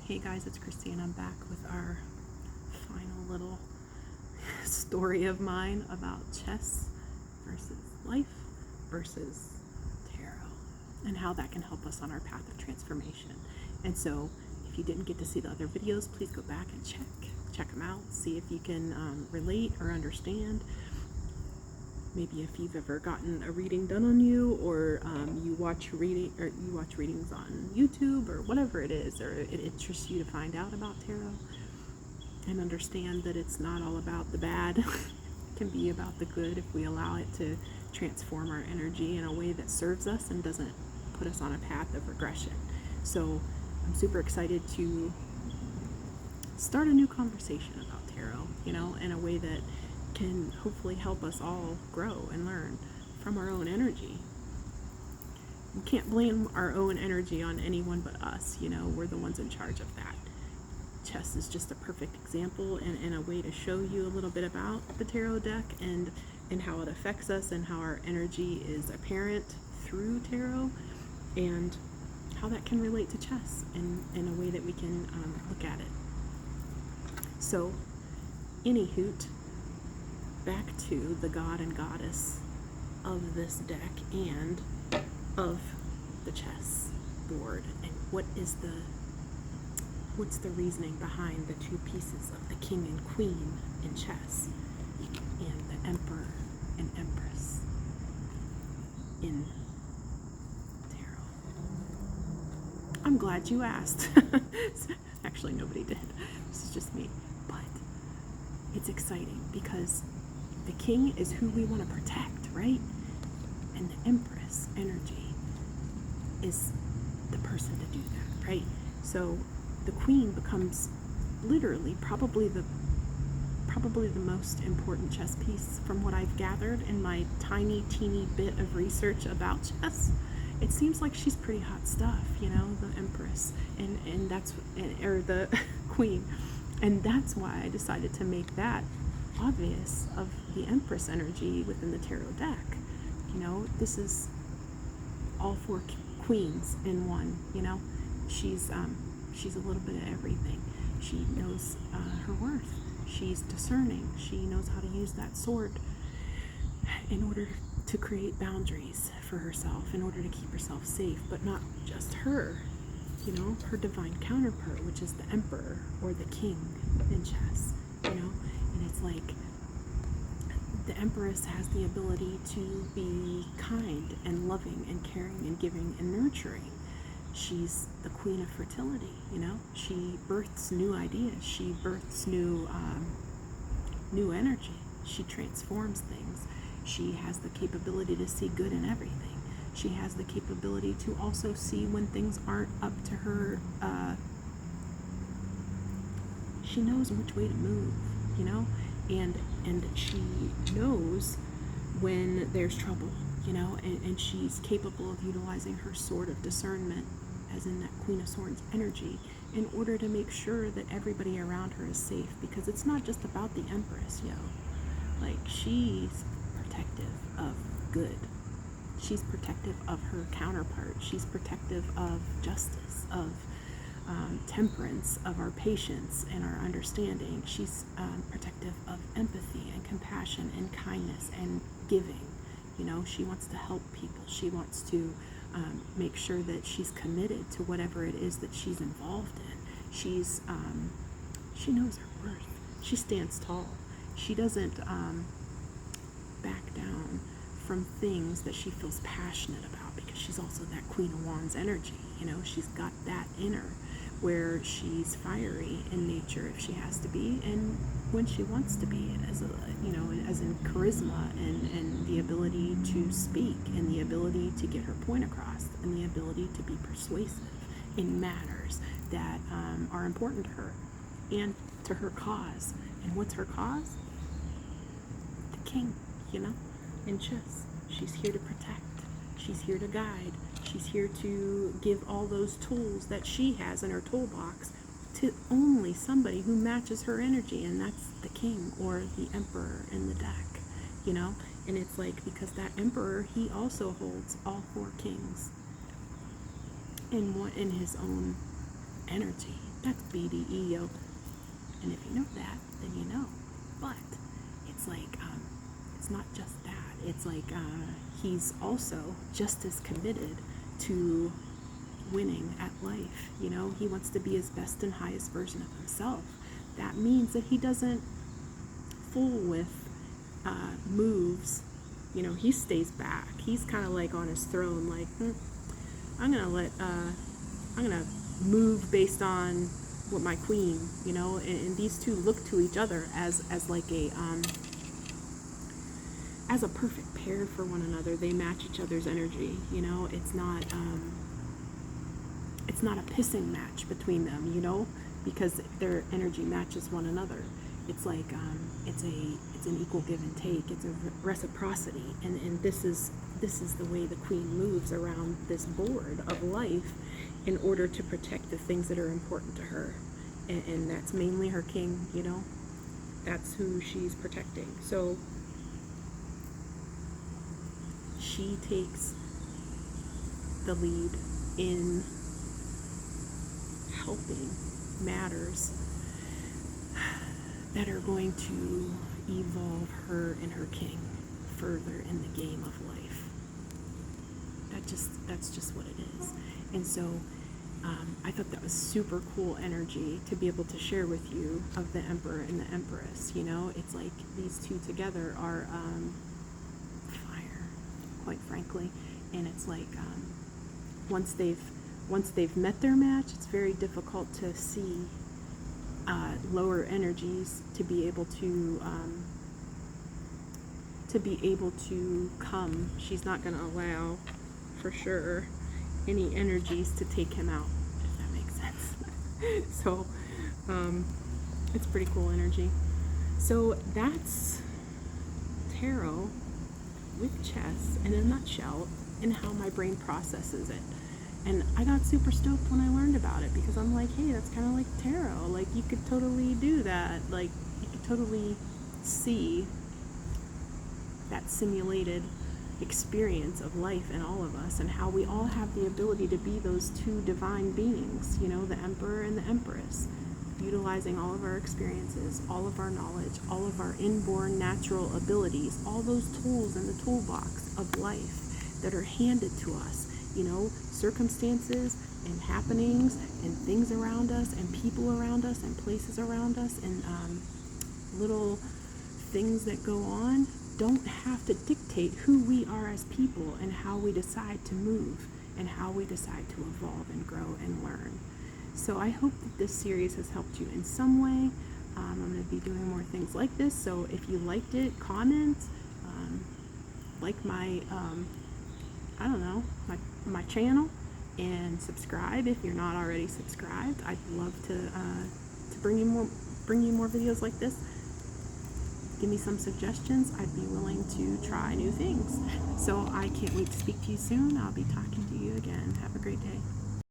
Hey guys, it's Christy and I'm back with our final little story of mine about chess versus life versus tarot and how that can help us on our path of transformation. And so if you didn't get to see the other videos, please go back and check them out, see if you can relate or understand. Maybe if you've ever gotten a reading done on you, or you watch readings on YouTube, or whatever it is, or it interests you to find out about tarot and understand that it's not all about the bad. It can be about the good if we allow it to transform our energy in a way that serves us and doesn't put us on a path of regression. So I'm super excited to start a new conversation about tarot, in a way that can hopefully help us all grow and learn from our own energy. We can't blame our own energy on anyone but us. We're the ones in charge of that. Chess is just a perfect example and a way to show you a little bit about the tarot deck and how it affects us and how our energy is apparent through tarot and how that can relate to chess in a way that we can look at it. So, anyhoot, back to the god and goddess of this deck and of the chess board, and what's the reasoning behind the two pieces of the king and queen in chess and the emperor and empress in tarot. I'm glad you asked. Actually, nobody did. This is just me. But it's exciting because the king is who we want to protect, right? And the empress energy is the person to do that, right? So the queen becomes literally probably the most important chess piece from what I've gathered in my tiny, teeny bit of research about chess. It seems like she's pretty hot stuff, the empress, and the queen. And that's why I decided to make that obvious of the empress energy within the tarot deck. This is all four queens in one. She's a little bit of everything. She knows her worth. She's discerning. She knows how to use that sword in order to create boundaries for herself, in order to keep herself safe, but not just her. Her divine counterpart, which is the emperor or the king in chess. And it's like the empress has the ability to be kind and loving and caring and giving and nurturing. She's the queen of fertility. She births new ideas. She births new energy. She transforms things. She has the capability to see good in everything. She has the capability to also see when things aren't up to her. She knows which way to move, and she knows when there's trouble, and she's capable of utilizing her sword of discernment, as in that Queen of Swords energy, in order to make sure that everybody around her is safe, because it's not just about the empress, like she's protective of good. She's protective of her counterpart. She's protective of justice, of temperance, of our patience and our understanding. She's protective of empathy and compassion and kindness and giving. She wants to help people. She wants to make sure that she's committed to whatever it is that she's involved in. She knows her worth. She stands tall. She doesn't back down from things that she feels passionate about, because she's also that Queen of Wands energy. She's got that inner where she's fiery in nature if she has to be, and when she wants to be, as in charisma and the ability to speak and the ability to get her point across and the ability to be persuasive in matters that are important to her and to her cause. And what's her cause? The king, in chess. She's here to protect. She's here to guide. She's here to give all those tools that she has in her toolbox to only somebody who matches her energy, and that's the king or the emperor in the deck, And it's like, because that emperor, he also holds all four kings in his own energy. That's BDE, yo. And if you know that, then you know. But it's like, it's not just that. It's like he's also just as committed to winning at life. You know, he wants to be his best and highest version of himself. That means that he doesn't fool with moves. You know, he stays back. He's kind of like on his throne, like, I'm gonna move based on what my queen, you know, and these two look to each other as like a as a perfect pair for one another. They match each other's energy, you know. It's not a pissing match between them, you know, because their energy matches one another. It's like it's an equal give and take. It's a reciprocity, and this is the way the queen moves around this board of life in order to protect the things that are important to her, and that's mainly her king, you know. That's who she's protecting. So she takes the lead in helping matters that are going to evolve her and her king further in the game of life. That's just what it is. And so I thought that was super cool energy to be able to share with you of the Emperor and the Empress. You know, it's like these two together are fire, quite frankly. And it's like once they've met their match, it's very difficult to see lower energies to be able to come. She's not going to allow, for sure, any energies to take him out, if that makes sense. So it's pretty cool energy. So that's tarot with chess in a nutshell, and how my brain processes it. And I got super stoked when I learned about it, because I'm like, hey, that's kind of like tarot. Like, you could totally do that. Like, you could totally see that simulated experience of life in all of us, and how we all have the ability to be those two divine beings, you know, the Emperor and the Empress, utilizing all of our experiences, all of our knowledge, all of our inborn natural abilities, all those tools in the toolbox of life that are handed to us, you know, circumstances and happenings and things around us and people around us and places around us and little things that go on don't have to dictate who we are as people and how we decide to move and how we decide to evolve and grow and learn. So I hope that this series has helped you in some way. I'm going to be doing more things like this, so if you liked it, comment, like my my channel, and subscribe if you're not already subscribed. I'd love to bring you more videos like this. Give me some suggestions. I'd be willing to try new things. So I can't wait to speak to you soon. I'll be talking to you again. Have a great day.